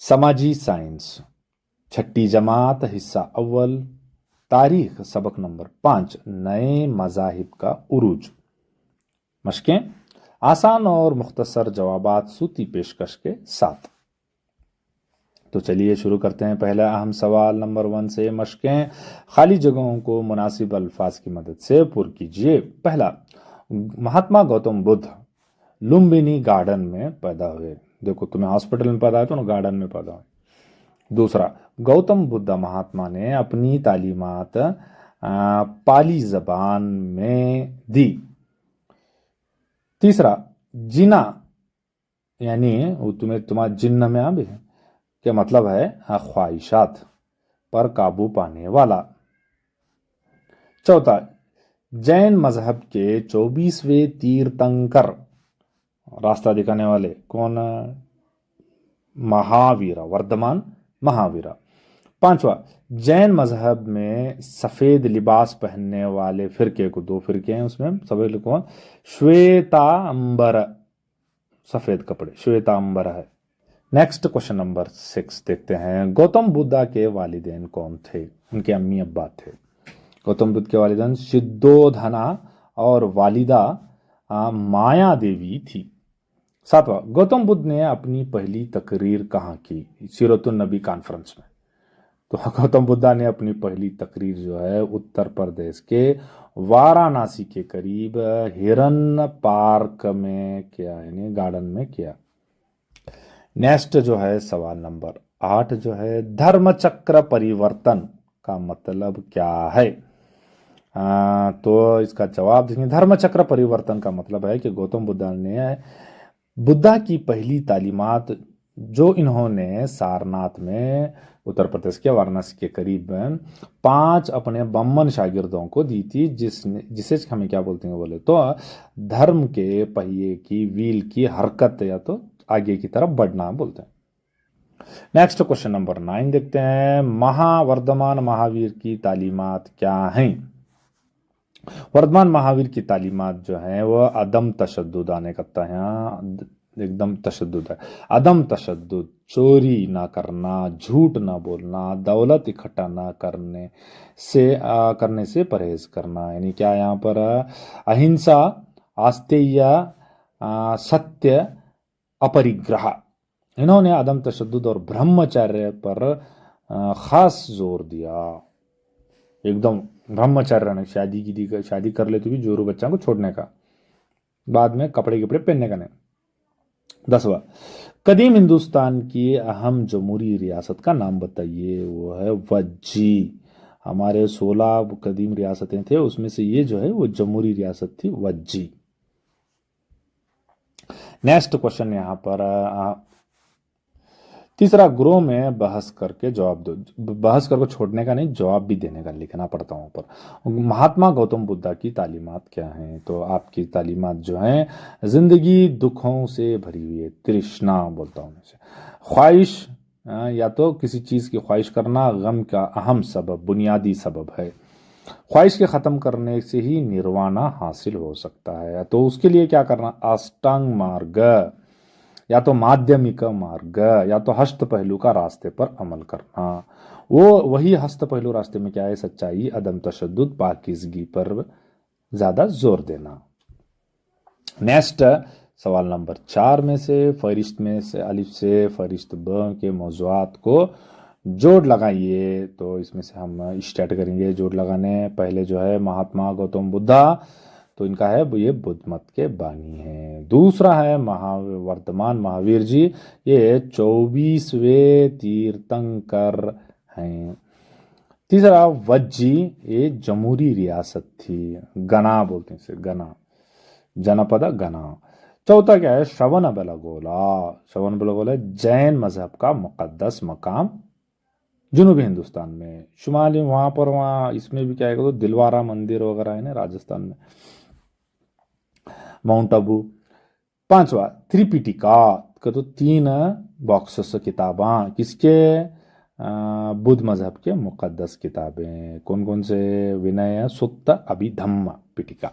समाजी साइंस, छठी जमात, हिस्सा अव्वल, तारीख, सबक नंबर 5, नए मज़ाहिब का उरूज। मशकें, आसान और मुख्तसर जवाबात सूती पेशकश के साथ। तो चलिए शुरू करते हैं। पहला अहम सवाल नंबर 1 से। मशकें, खाली जगहों को मुनासिब अल्फाज की मदद से पुर कीजिए। पहला, महात्मा गौतम बुद्ध लुम्बिनी गार्डन में पैदा हुए। देखो, तुम्हें हॉस्पिटल में पैदा हुए तो ना गार्डन में पैदा हुए। दूसरा, गौतम बुद्ध महात्मा ने अपनी तालीमात पाली जबान में दी। तीसरा, जिना यानी वो तुम्हारा जिन्न में भी है, क्या मतलब है ख्वाहिशात पर काबू पाने वाला। चौथा, जैन मजहब के 24वें तीर्थंकर, रास्ता दिखाने वाले कौन? महावीरा, वर्धमान महावीरा। पांचवा, जैन मजहब में सफेद लिबास पहनने वाले फिरके को, 2 फिरके हैं उसमें, सफेद लिखो, श्वेतांबर, सफेद कपड़े, श्वेतांबर है। नेक्स्ट क्वेश्चन नंबर 6 देखते हैं। गौतम बुद्धा के वालिदैन कौन थे? उनके अम्मी अब्बा थे। गौतम बुद्ध के वालिदैन सिद्धोधना और वालिदा माया देवी थी। सातवां, गौतम बुद्ध ने अपनी पहली तकरीर कहाँ की? सीरतुन नबी कॉन्फ्रेंस में। तो गौतम बुद्धा ने अपनी पहली तकरीर जो है उत्तर प्रदेश के वाराणसी के करीब हिरन पार्क में किया, यानी गार्डन में किया। नेक्स्ट जो है सवाल नंबर 8 जो है, धर्मचक्र परिवर्तन का मतलब क्या है? तो इसका जवाब देखेंगे। धर्मचक्र परिवर्तन का मतलब है कि गौतम बुद्धा ने बुद्धा की पहली तालीमात जो इन्होंने सारनाथ में, उत्तर प्रदेश के वाराणसी के करीब 5 अपने बम्मन शागिर्दों को दी थी, जिसे हमें क्या बोलते हैं बोले तो धर्म के पहिए की व्हील की हरकत, या तो आगे की तरफ बढ़ना बोलते हैं। नेक्स्ट क्वेश्चन नंबर 9 देखते हैं। वर्धमान महावीर की तालीमात क्या हैं? वर्धमान महावीर की तालीमात जो है वह अदम तशद्दुद, आने करता है यहाँ एकदम तशद्दुद है। अदम तशद्दुद, चोरी ना करना, झूठ ना बोलना, दौलत इकट्ठा ना करने से परहेज करना। यानी क्या यहाँ पर अहिंसा, आस्तेय, सत्य, अपरिग्रह। इन्होंने अदम तशद्दुद और ब्रह्मचर्य पर खास जोर दिया। एकदम ब्रह्मचर्य ने शादी कर ले तो भी जोरू बच्चा को छोड़ने का, बाद में कपड़े पहनने का नहीं। 10वां, कदीम हिंदुस्तान की अहम जमहूरी रियासत का नाम बताइए। वो है वज्जी। हमारे 16 कदीम रियासतें थे, उसमें से ये जो है वो जमहूरी रियासत थी, वज्जी। नेक्स्ट क्वेश्चन यहाँ पर तीसरा, ग्रोह में बहस करके जवाब दो। बहस करके छोड़ने का नहीं, जवाब भी देने का लिखना पड़ता वहाँ पर। महात्मा गौतम बुद्धा की तालीमात क्या हैं? तो आपकी तालीमात जो हैं, जिंदगी दुखों से भरी हुई है, तृष्णा बोलता हूँ इसे। ख्वाहिश, या तो किसी चीज की ख्वाहिश करना गम का अहम सबब, बुनियादी सबब है। ख्वाहिश के खत्म करने से ही निर्वाणा हासिल हो सकता है। तो उसके लिए क्या करना? अष्टांग मार्ग, या तो माध्यमिक मार्ग, या तो हस्त पहलू का रास्ते पर अमल करना। वही हस्त पहलू रास्ते में क्या है? सच्चाई, अदम तशद्दुद, पाकीज़गी पर ज्यादा जोर देना। नेक्स्ट सवाल नंबर 4 में से फहरिस्त में से अलिफ से फहरिस्त ब के मौज़ूआत को जोड़ लगाइए। तो इसमें से हम स्टार्ट करेंगे जोड़ लगाने। पहले जो है महात्मा गौतम बुद्धा, तो इनका है ये बुद्ध मत के बानी हैं। दूसरा है वर्धमान महावीर जी, ये 24वें तीर्थंकर हैं। तीसरा वज्जी, ये जमहूरी रियासत थी, गना बोलते हैं इसे, गना, जनपद गना। चौथा क्या है? श्रवण बेलागोला। श्रवण बेलागोला जैन मजहब का मुकद्दस मकाम जुनूबी हिंदुस्तान में, शुमाली वहाँ इसमें भी क्या है तो दिलवारा मंदिर वगैरह है ना राजस्थान में, माउंट आबू। पांचवा, त्रिपिटिका का तो 3 बॉक्सेस किताबां, किसके? बुद्ध मजहब के मुकद्दस किताबें। कौन कौन से? विनय, सुत्त, अभिधम्म, पिटिका।